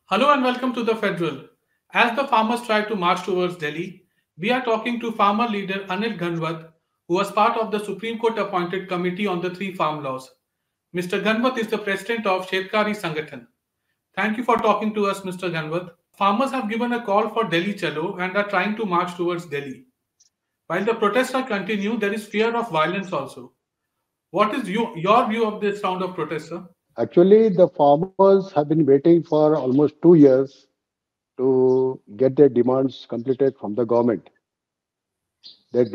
Hello and welcome to the Federal. As the farmers try to march towards Delhi, we are talking to farmer leader Anil Ghanwat, who was part of the Supreme Court appointed committee on the three farm laws. Mr. Ghanwat is the president of Shetkari Sangathan. Thank you for talking to us, Mr. Ghanwat. Farmers have given a call for Delhi Chalo and are trying to march towards Delhi. While the protests are continue, there is fear of violence also. What is your view of this round of protests, sir? Actually, the farmers have been waiting for almost 2 years to get their demands completed from the government. Their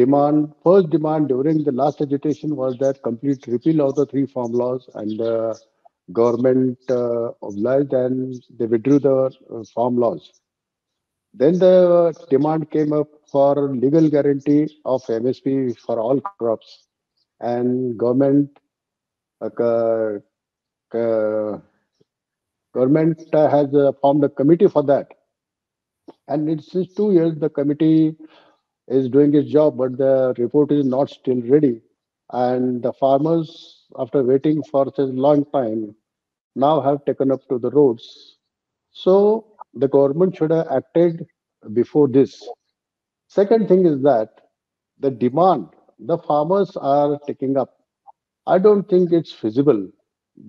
first demand during the last agitation was that complete repeal of the three farm laws, and the government obliged and they withdrew the farm laws. Then the demand came up for legal guarantee of MSP for all crops, and uh, uh, government has formed a committee for that. And it's since 2 years the committee is doing its job, but the report is not still ready. And the farmers, after waiting for such a long time, now have taken up to the roads. So the government should have acted before this. Second thing is that the demand the farmers are taking up, I don't think it's feasible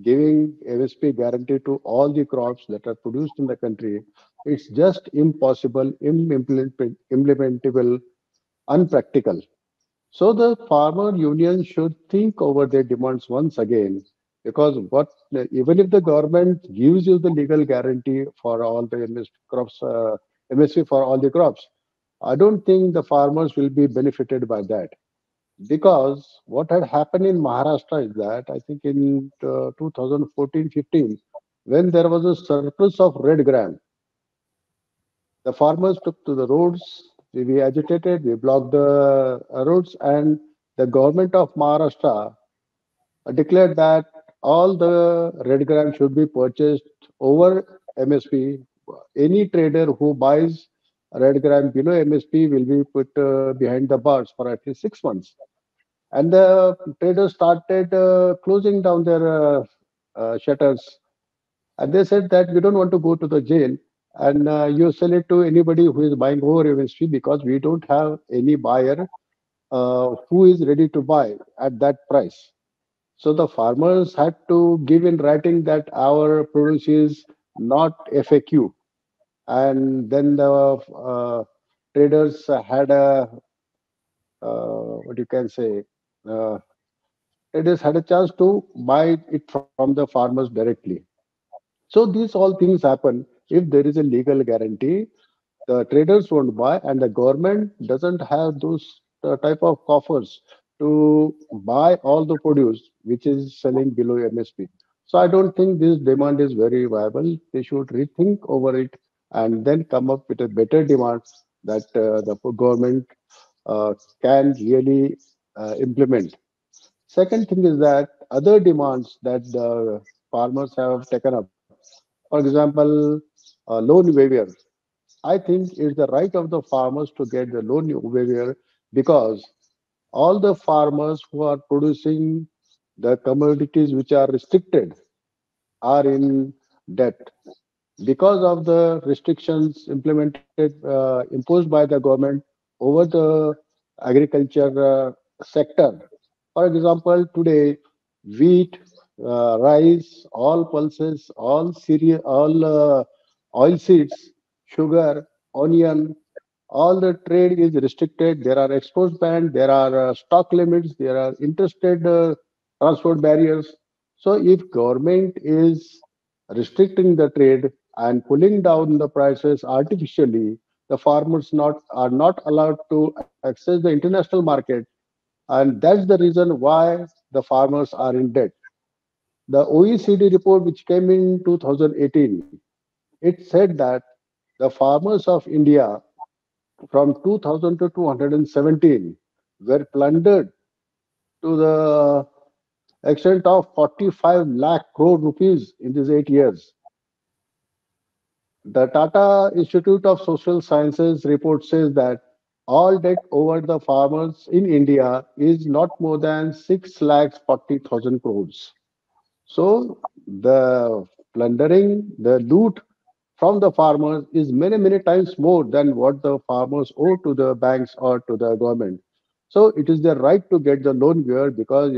giving MSP guarantee to all the crops that are produced in the country. It's just impossible, implementable, unpractical. So the farmer union should think over their demands once again, because even if the government gives you the legal guarantee for all the MSP for all the crops, I don't think the farmers will be benefited by that. Because what had happened in Maharashtra is that I think in 2014-15, when there was a surplus of red gram, the farmers took to the roads. We agitated, we blocked the roads, and the government of Maharashtra declared that all the red gram should be purchased over MSP. Any trader who buys red gram below MSP will be put behind the bars for at least 6 months. And the traders started closing down their shutters, and they said that we don't want to go to the jail, and you sell it to anybody who is buying over MSP, because we don't have any buyer who is ready to buy at that price. So the farmers had to give in writing that our produce is not FAQ, and then the traders had a what you can say. Uh, Traders had a chance to buy it from the farmers directly. So these all things happen if there is a legal guarantee. The traders won't buy, and the government doesn't have those type of coffers to buy all the produce which is selling below MSP. So I don't think this demand is very viable. They should rethink over it and then come up with a better demand that the government uh, can really implement. Second thing is that other demands that the farmers have taken up, for example, loan waiver. I think it's the right of the farmers to get the loan waiver, because all the farmers who are producing the commodities which are restricted are in debt because of the restrictions imposed by the government over the agriculture sector. For example, today wheat, rice, all pulses, all cereal, all oil seeds, sugar, onion, all the trade is restricted. There are export bans, there are stock limits, there are interstate transport barriers. So if government is restricting the trade and pulling down the prices artificially, the farmers not are not allowed to access the international market, and that's the reason why the farmers are in debt. The OECD report, which came in 2018, it said that the farmers of India from 2000 to 217 were plundered to the extent of 45 lakh crore rupees in these 8 years. The Tata Institute of Social Sciences report says that all debt over the farmers in India is not more than 6 lakhs 40,000 crores. So the plundering, the loot from the farmers is many times more than what the farmers owe to the banks or to the government. So it is their right to get the loan giver because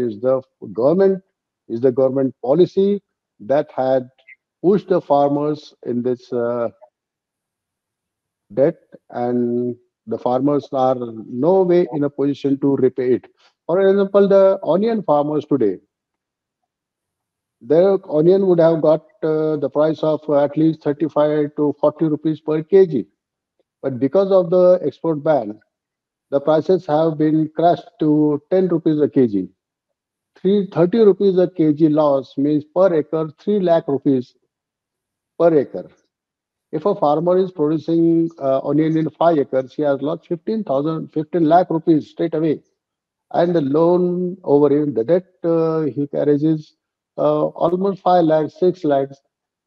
government the government policy that had pushed the farmers in this debt, and the farmers are no way in a position to repay it. For example, the onion farmers today, their onion would have got the price of at least 35 to 40 rupees per kg. But because of the export ban, the prices have been crashed to 10 rupees a kg. 30 rupees a kg loss means per acre 3 lakh rupees per acre. If a farmer is producing onion in 5 acres, he has lost 15 lakh rupees straight away. And the loan over him, the debt he carries is almost 5 lakhs, 6 lakhs.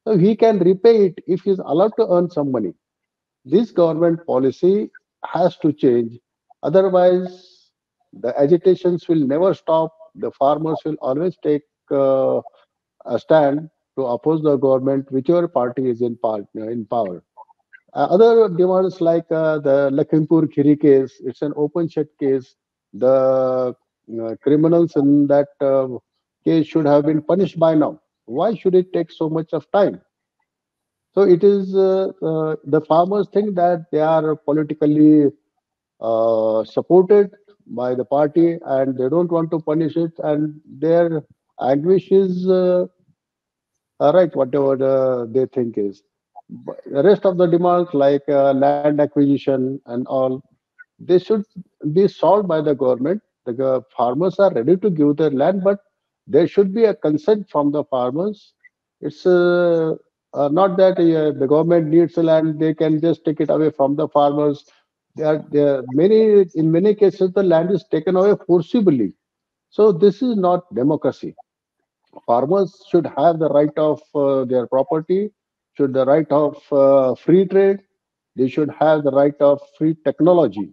So he can repay it if he is allowed to earn some money. This government policy has to change. Otherwise, the agitations will never stop. The farmers will always take a stand to oppose the government, whichever party is in power. Other demands like the Lakhimpur Khiri case, it's an open shut case. The criminals in that case should have been punished by now. Why should it take so much of time? So it is the farmers think that they are politically supported by the party and they don't want to punish it, and their anguish is right, whatever they think is. But the rest of the demands like land acquisition and all, they should be solved by the government. The farmers are ready to give their land, but there should be a consent from the farmers. It's not that the government needs the land, they can just take it away from the farmers. There are in many cases, the land is taken away forcibly. So this is not democracy. Farmers should have the right of their property, should the right of free trade, they should have the right of free technology.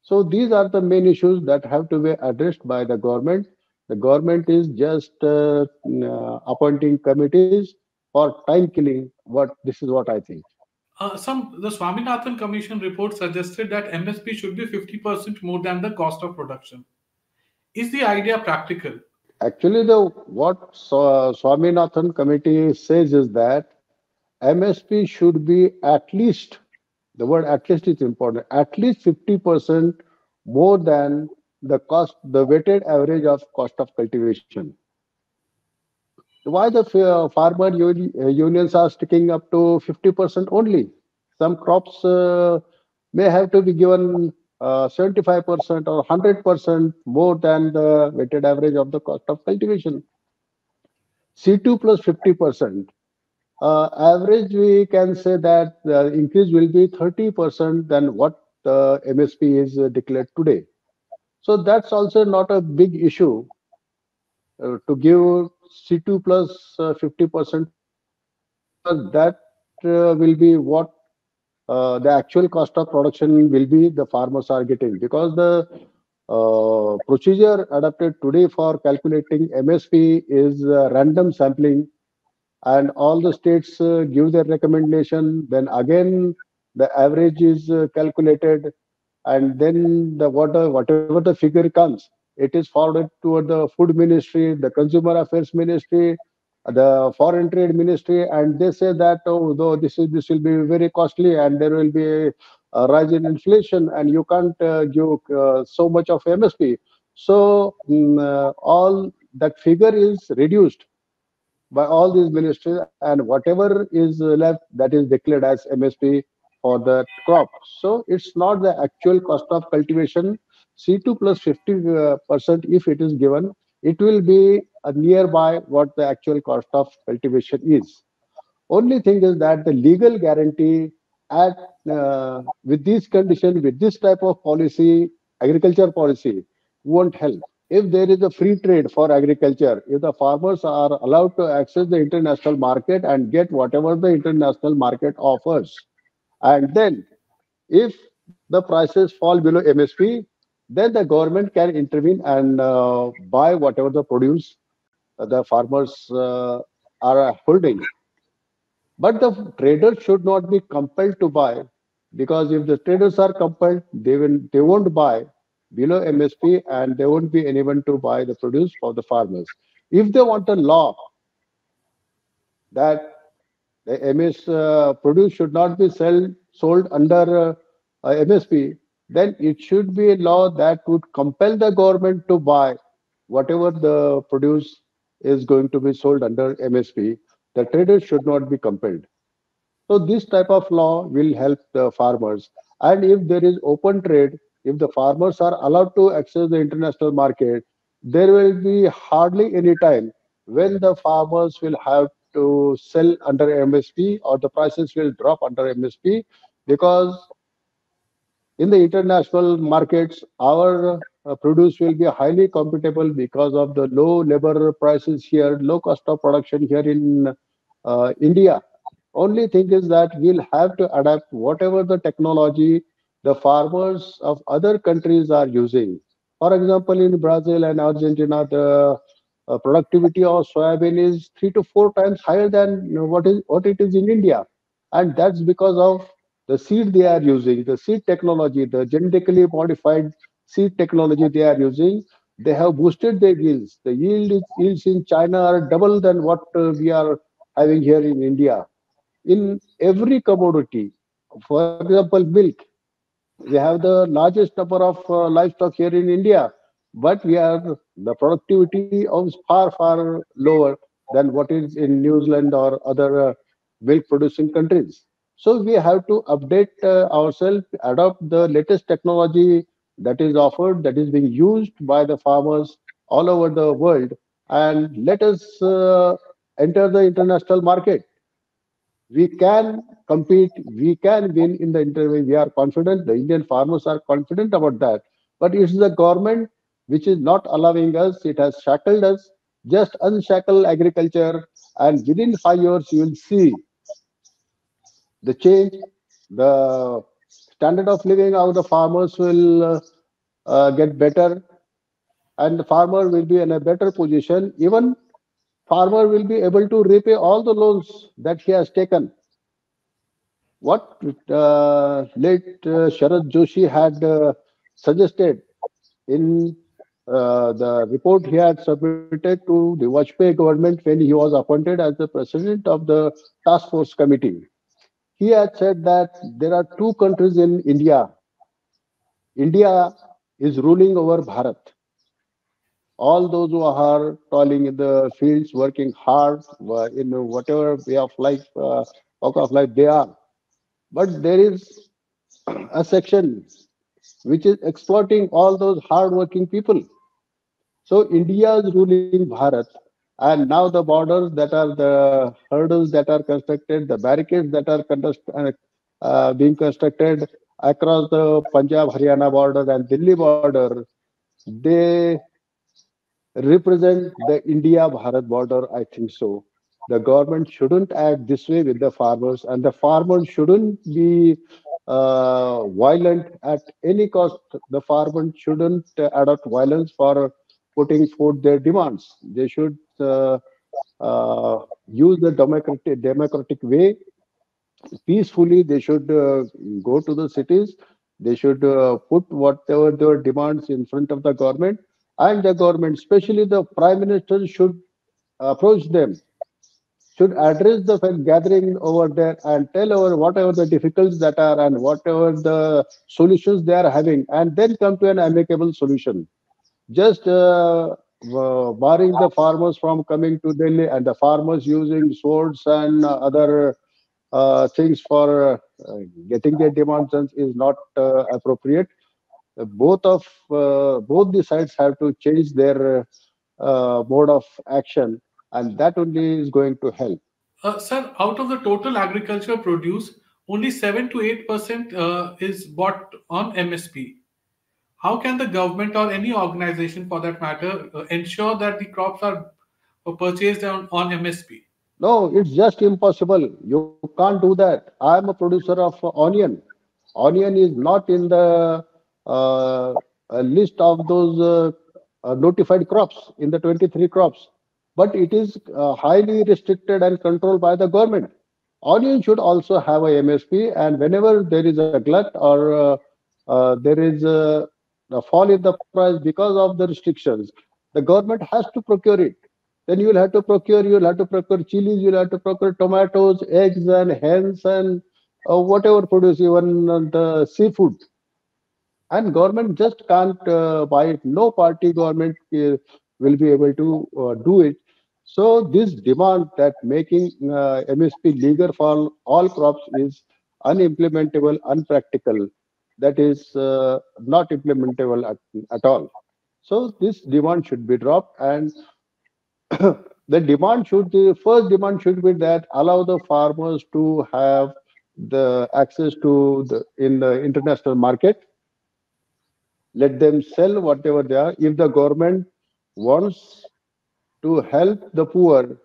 So these are the main issues that have to be addressed by the government. The government is just appointing committees for time killing. What this is what I think. The Swaminathan Commission report suggested that MSP should be 50% more than the cost of production. Is the idea practical? Actually, the what Swaminathan committee says is that MSP should be at least, the word at least is important, at least 50% more than the weighted average of cost of cultivation. Why the farmer unions are sticking up to 50% only? Some crops may have to be given 75% or 100% more than the weighted average of the cost of cultivation. C2 plus 50%. Average, we can say that the increase will be 30% than what the MSP is declared today. So that's also not a big issue to give C2 plus 50% because that will be what the actual cost of production will be the farmers are getting, because the procedure adopted today for calculating MSP is random sampling, and all the states give their recommendation. Then again, the average is calculated, and then whatever the figure comes, it is forwarded toward the food ministry, the consumer affairs ministry, the foreign trade ministry, and they say that, oh, though this will be very costly and there will be a rise in inflation and you can't give so much of MSP. So all that figure is reduced by all these ministries, and whatever is left, that is declared as MSP for the crop. So it's not the actual cost of cultivation. C2 plus 50% if it is given, it will be nearby what the actual cost of cultivation is. Only thing is that the legal guarantee at with these conditions, with this type of policy, agriculture policy, won't help. If there is a free trade for agriculture, if the farmers are allowed to access the international market and get whatever the international market offers, and then if the prices fall below MSP, then the government can intervene and buy whatever the produce the farmers are holding. But the traders should not be compelled to buy, because if the traders are compelled, they won't buy below MSP, and there won't be anyone to buy the produce for the farmers. If they want a law that the MS produce should not be sold under MSP, then it should be a law that would compel the government to buy whatever the produce is going to be sold under MSP. The traders should not be compelled. So this type of law will help the farmers. And if there is open trade, if the farmers are allowed to access the international market, there will be hardly any time when the farmers will have to sell under MSP, or the prices will drop under MSP, because in the international markets, our produce will be highly compatible because of the low labor prices here, low cost of production here in India. Only thing is that we'll have to adapt whatever the technology the farmers of other countries are using. For example, in Brazil and Argentina, the productivity of soybean is 3 to 4 times higher than what it is in India, and that's because of the seed they are using, the seed technology, the genetically modified seed technology they are using. They have boosted their yields. The yields in China are double than what we are having here in India. In every commodity, for example, milk, we have the largest number of livestock here in India, but we are the productivity is far lower than what is in New Zealand or other milk producing countries. So we have to update ourselves, adopt the latest technology that is offered, that is being used by the farmers all over the world, and let us enter the international market. We can compete, we can win in the interview. We are confident, the Indian farmers are confident about that. But it's the government which is not allowing us, it has shackled us. Just unshackle agriculture, and within 5 years, you will see the change, the standard of living of the farmers will get better, and the farmer will be in a better position. Even farmer will be able to repay all the loans that he has taken. What late Sharad Joshi had suggested in the report he had submitted to the Vajpayee government when he was appointed as the president of the task force committee. He had said that there are two countries in India. India is ruling over Bharat. All those who are toiling in the fields, working hard in whatever way of life, walk of life they are. But there is a section which is exploiting all those hard-working people. So India is ruling Bharat, and now the borders that are the hurdles that are constructed, the barricades that are being constructed across the Punjab Haryana border and Delhi border, they represent the India Bharat border, I think so. The government shouldn't act this way with the farmers, and the farmers shouldn't be violent at any cost. The farmers shouldn't adopt violence for putting forth their demands. They should use the democratic way peacefully. They should go to the cities. They should put whatever their demands in front of the government, and the government, especially the prime minister, should approach them, should address the gathering over there and tell over whatever the difficulties that are and whatever the solutions they are having, and then come to an amicable solution. Just barring the farmers from coming to Delhi, and the farmers using swords and other things for getting their demands done is not appropriate. Both the sides have to change their mode of action, and that only is going to help. Sir, out of the total agriculture produce, only 7 to 8% is bought on MSP. How can the government or any organization for that matter ensure that the crops are purchased on MSP? No, it's just impossible. You can't do that. I am a producer of onion. Onion is not in the list of those notified crops in the 23 crops, but it is highly restricted and controlled by the government. onion should also have a MSP, and whenever there is a glut or there is a fall in the price because of the restrictions, the government has to procure it. Then you'll have to procure chilies, you'll have to procure tomatoes, eggs, and hens, and whatever produce, even the seafood. And government just can't buy it. No party government will be able to do it. So this demand that making MSP legal for all crops is unimplementable, unpractical. That is not implementable at all. So this demand should be dropped, and the first demand should be that allow the farmers to have the access to the in the international market. Let them sell whatever they are. If the government wants to help the poor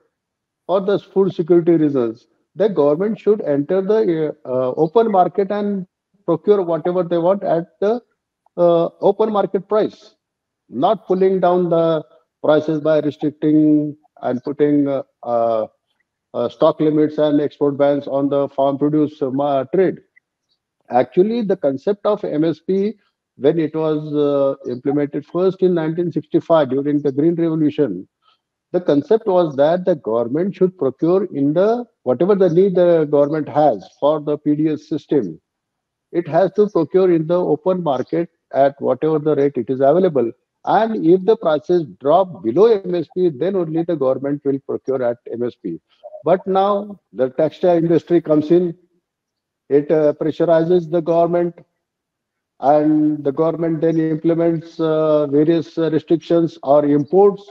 for the food security reasons, the government should enter the open market and procure whatever they want at the open market price, not pulling down the prices by restricting and putting stock limits and export bans on the farm produce trade. Actually, the concept of MSP, when it was implemented first in 1965 during the Green Revolution, the concept was that the government should procure in the whatever the need the government has for the PDS system. It has to procure in the open market at whatever the rate it is available. And if the prices drop below MSP, then only the government will procure at MSP. But now the textile industry comes in, it pressurizes the government, and the government then implements various restrictions or imports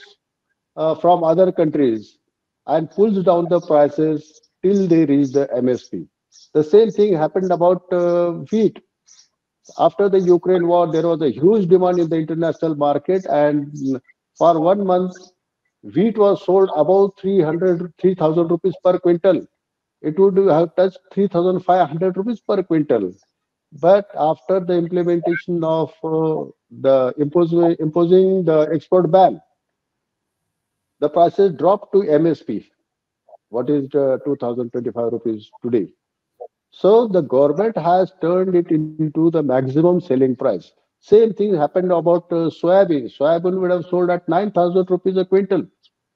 from other countries and pulls down the prices till they reach the MSP. The same thing happened about wheat. After the Ukraine war, there was a huge demand in the international market, and for 1 month, wheat was sold above 3,000 rupees per quintal. It would have touched 3,500 rupees per quintal. But after the implementation of imposing the export ban, the prices dropped to MSP. What is the 2025 rupees today? So the government has turned it into the maximum selling price. Same thing happened about soybean. Soybean would have sold at 9,000 rupees a quintal.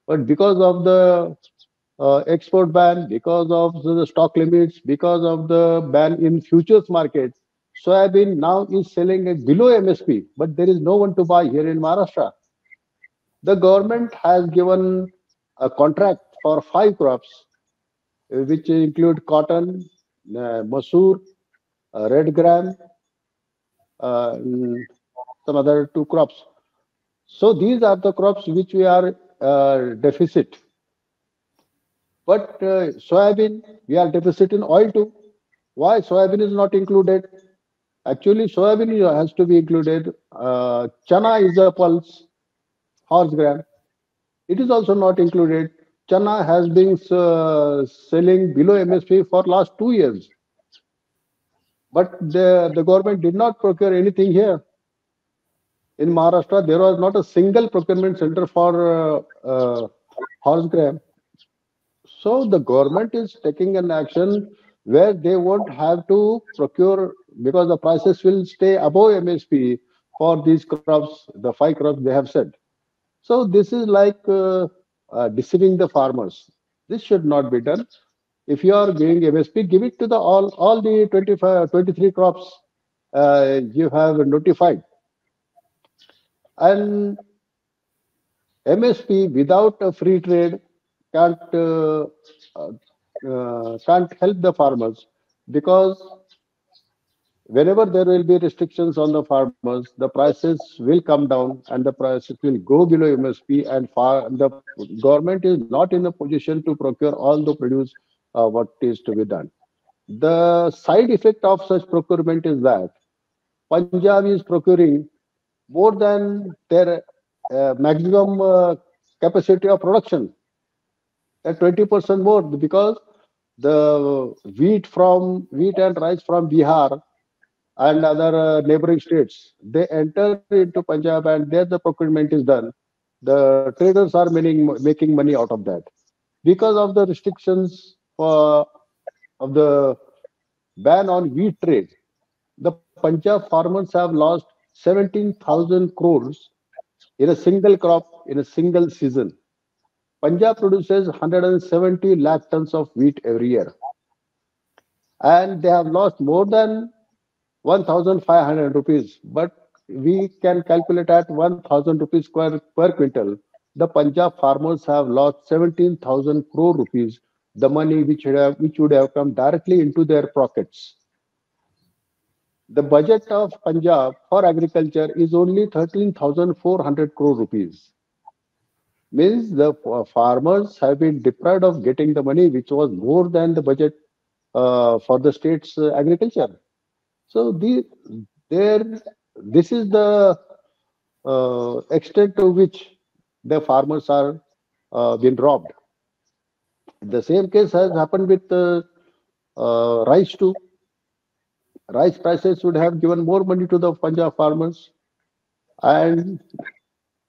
But because of the export ban, because of the stock limits, because of the ban in futures market, soybean now is selling at below MSP. But there is no one to buy here in Maharashtra. The government has given a contract for 5 crops, which include cotton, masoor, red gram, and some other 2 crops. So these are the crops which we are deficit. But soybean, we are deficit in oil too. Why soybean is not included? Actually, soybean has to be included. Chana is a pulse, horse gram. It is also not included. Chana has been selling below MSP for last 2 years, but the government did not procure anything here. In Maharashtra, there was not a single procurement center for horse gram. So the government is taking an action where they won't have to procure because the prices will stay above MSP for these crops, the 5 crops they have said. So this is like deceiving the farmers. This should not be done. If you are giving MSP, give it to the all the 25, 23 crops you have notified. And MSP without a free trade can't uh, can't help the farmers, because whenever there will be restrictions on the farmers, the prices will come down and the prices will go below MSP, and the government is not in a position to procure all the produce what is to be done. The side effect of such procurement is that Punjab is procuring more than their maximum capacity of production at 20% more, because the wheat and rice from Bihar and other neighboring states, they enter into Punjab, and there the procurement is done. The traders are making money out of that. Because of the restrictions of the ban on wheat trade, the Punjab farmers have lost 17,000 crores in a single crop in a single season. Punjab produces 170 lakh tons of wheat every year, and they have lost more than 1,500 rupees. But we can calculate at 1,000 rupees per quintal. The Punjab farmers have lost 17,000 crore rupees, the money which would have come directly into their pockets. The budget of Punjab for agriculture is only 13,400 crore rupees. Means the farmers have been deprived of getting the money which was more than the budget for the state's agriculture. So there, this is the extent to which the farmers are been robbed. The same case has happened with rice too. Rice prices would have given more money to the Punjab farmers. And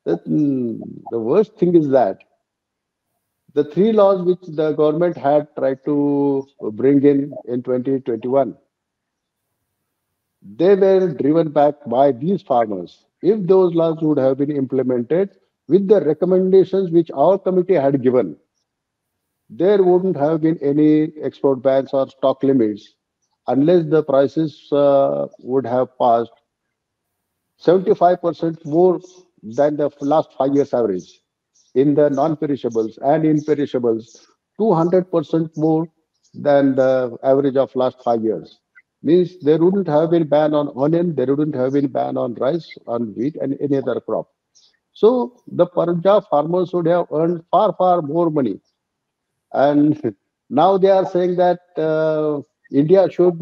the worst thing is that the three laws which the government had tried to bring in 2021, they were driven back by these farmers. If those laws would have been implemented with the recommendations which our committee had given, there wouldn't have been any export bans or stock limits unless the prices would have passed 75% more than the last 5 years average. In the non-perishables and in perishables, 200% more than the average of last 5 years. Means there wouldn't have been ban on onion, there wouldn't have been ban on rice, on wheat, and any other crop. So the Punjab farmers would have earned far, far more money. And now they are saying that India should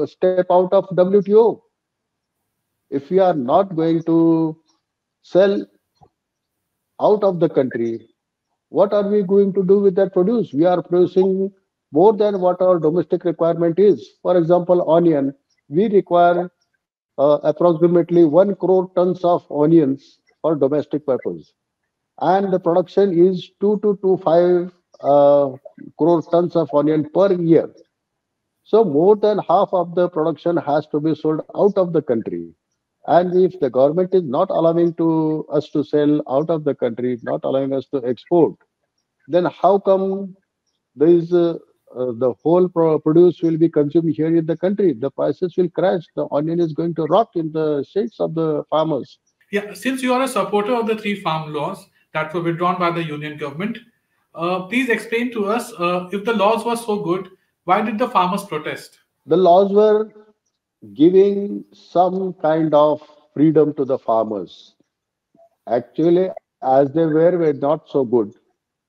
step out of WTO. If we are not going to sell out of the country, what are we going to do with that produce? We are producing more than what our domestic requirement is. For example, onion, we require approximately 1 crore tons of onions for domestic purpose. And the production is 2 to 2.5 crore tons of onion per year. So more than half of the production has to be sold out of the country. And if the government is not allowing to us to sell out of the country, not allowing us to export, then how come the whole produce will be consumed here in the country? The prices will crash. The onion is going to rot in the shades of the farmers. Yeah, since you are a supporter of the three farm laws that were withdrawn by the union government, please explain to us if the laws were so good, why did the farmers protest? The laws were giving some kind of freedom to the farmers. Actually, as they were not so good.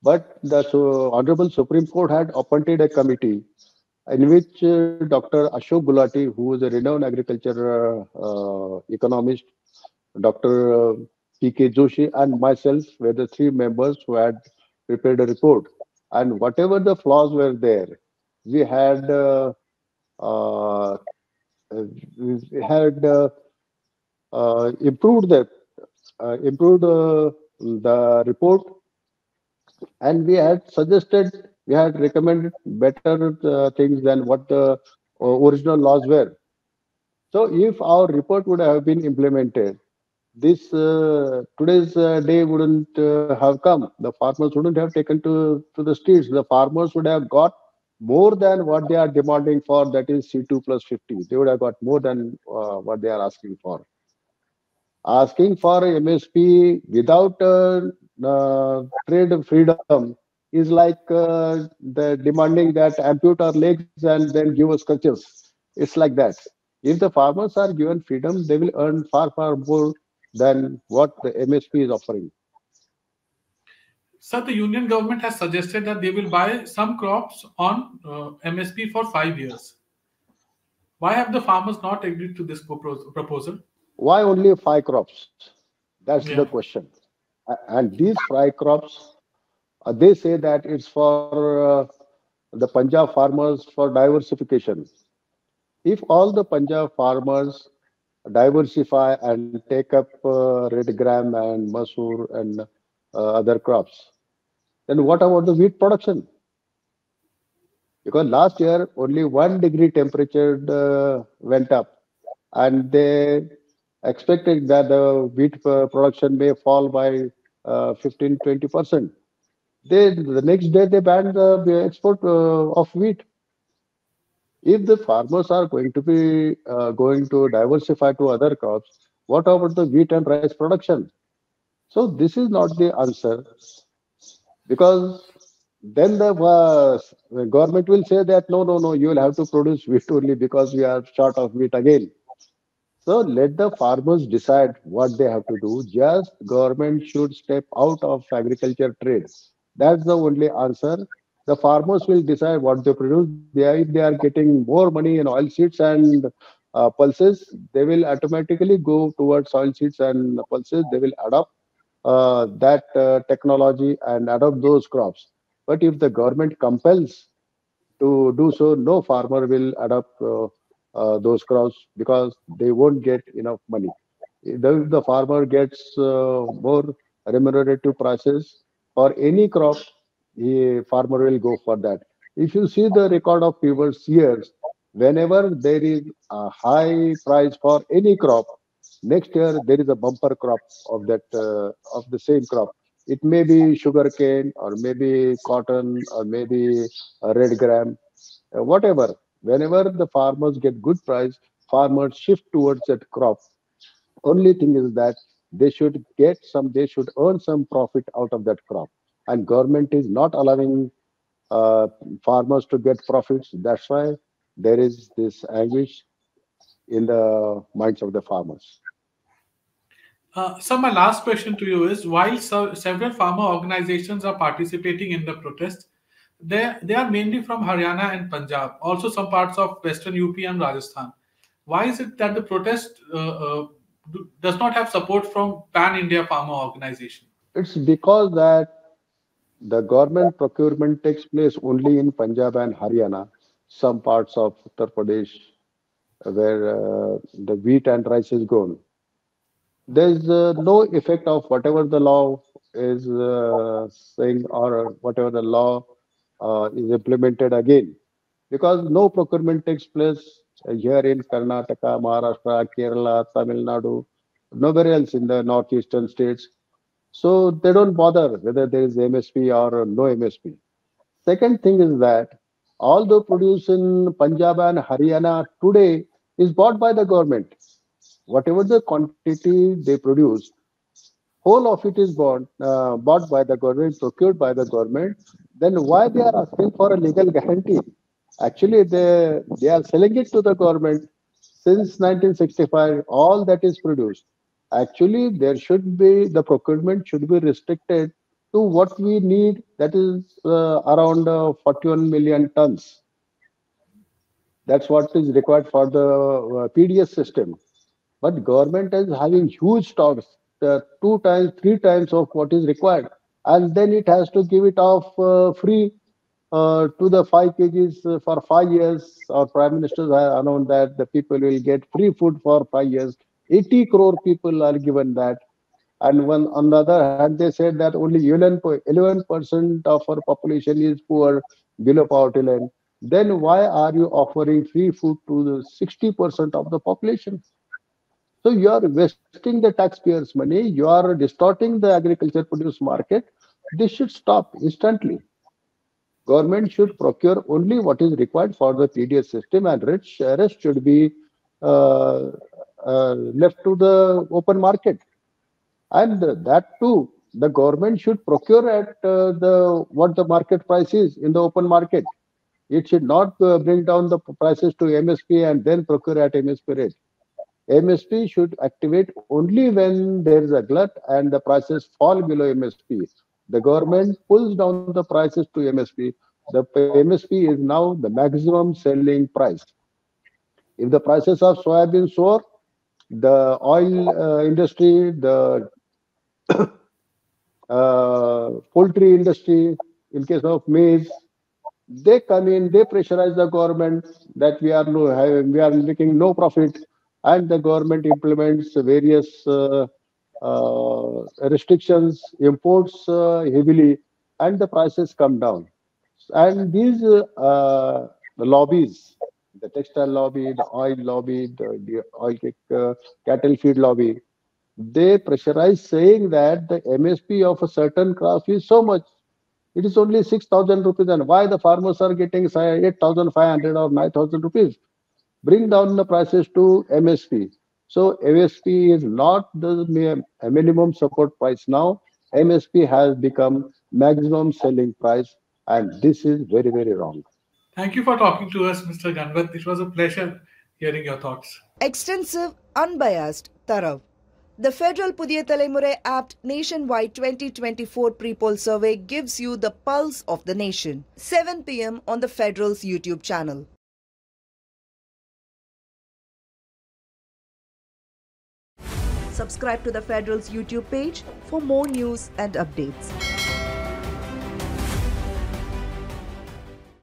But the Honorable Supreme Court had appointed a committee in which Dr. Ashok Gulati, who is a renowned agriculture economist, Dr. P.K. Joshi, and myself were the three members who had prepared a report. And whatever the flaws were there, we had uh, improved the report, and we had recommended better things than what the original laws were. So if our report would have been implemented, this today's day wouldn't have come. The farmers wouldn't have taken to the streets. The farmers would have got more than what they are demanding for, that is C2 plus 50. They would have got more than what they are asking for. Asking for MSP without trade freedom is like the demanding that amputate our legs and then give us crutches. It's like that. If the farmers are given freedom, they will earn far, far more than what the MSP is offering. Sir, the union government has suggested that they will buy some crops on MSP for 5 years. Why have the farmers not agreed to this proposal? Why only five crops? That's the Yeah. question. And these five crops, they say that it's for the Punjab farmers for diversification. If all the Punjab farmers diversify and take up red gram and masoor and other crops, then what about the wheat production? because last year only 1 degree temperature went up, and they expected that the wheat production may fall by 15-20%. The next day they banned the export of wheat. If the farmers are going to diversify to other crops, what about the wheat and rice production? So this is not the answer, because then the government will say that no, no, no, you will have to produce wheat only because we are short of wheat again. So let the farmers decide what they have to do. Just government should step out of agriculture trade. That's the only answer. The farmers will decide what they produce. If they are getting more money in oil seeds and pulses, they will automatically go towards oil seeds and pulses. They will adopt that technology and adopt those crops. But if the government compels to do so, no farmer will adopt those crops because they won't get enough money. If the farmer gets more remunerative prices for any crop, the farmer will go for that. If you see the record of previous years, whenever there is a high price for any crop, next year there is a bumper crop of the same crop. It may be sugarcane or maybe cotton or maybe red gram, whatever. Whenever the farmers get good price, farmers shift towards that crop. Only thing is that they should earn some profit out of that crop, and government is not allowing uh, farmers to get profits. That's why there is this anguish in the minds of the farmers. So my last question to you is: while several farmer organizations are participating in the protest, they are mainly from Haryana and Punjab, also some parts of Western UP and Rajasthan. Why is it that the protest does not have support from Pan India farmer organization? It's because that the government procurement takes place only in Punjab and Haryana, some parts of Uttar Pradesh, where the wheat and rice is grown. There's no effect of whatever the law is saying, or whatever the law is implemented again, because no procurement takes place here in Karnataka, Maharashtra, Kerala, Tamil Nadu, nowhere else in the northeastern states. So they don't bother whether there is MSP or no MSP. Second thing is that all the produce in Punjab and Haryana today is bought by the government. Whatever the quantity they produce, whole of it is bought by the government, procured by the government. Then why they are asking for a legal guarantee? Actually, they are selling it to the government since 1965. All that is produced. Actually, there should be the procurement should be restricted to what we need. That is around 41 million tons. That's what is required for the PDS system. But government is having huge stocks, two times, three times of what is required, and then it has to give it off free to the 5 kgs for 5 years. Our prime minister has announced that the people will get free food for 5 years. 80 crore people are given that. And when, on the other hand, they said that only 11% of our population is poor, below poverty line. Then why are you offering free food to the 60% of the population? So you are wasting the taxpayers' money. You are distorting the agriculture produce market. This should stop instantly. Government should procure only what is required for the PDS system, and rest should be uh, left to the open market. And that too, the government should procure at the what the market price is in the open market. It should not bring down the prices to MSP and then procure at MSP rate. MSP should activate only when there is a glut and the prices fall below MSP. The government pulls down the prices to MSP. The MSP is now the maximum selling price. If the prices of soybean soar, the oil industry, the poultry industry, in case of maize, they come in, they pressurize the government that we are making no profit, and the government implements various restrictions, imports heavily, and the prices come down. And these the lobbies, the textile lobby, the oil lobby, the cattle feed lobby, they pressurize saying that the MSP of a certain crop is so much. It is only 6,000 rupees, and why the farmers are getting say 8,500 or 9,000 rupees? Bring down the prices to MSP. So MSP is not the minimum support price now. MSP has become maximum selling price, and this is very, very wrong. Thank you for talking to us, Mr. Ganvat. It was a pleasure hearing your thoughts. Extensive, unbiased, thorough. The Federal Pudhiya Thalaimurai Apt Nationwide 2024 Pre-Poll Survey gives you the pulse of the nation. 7 p.m. on the Federal's YouTube channel. Subscribe to the Federal's YouTube page for more news and updates.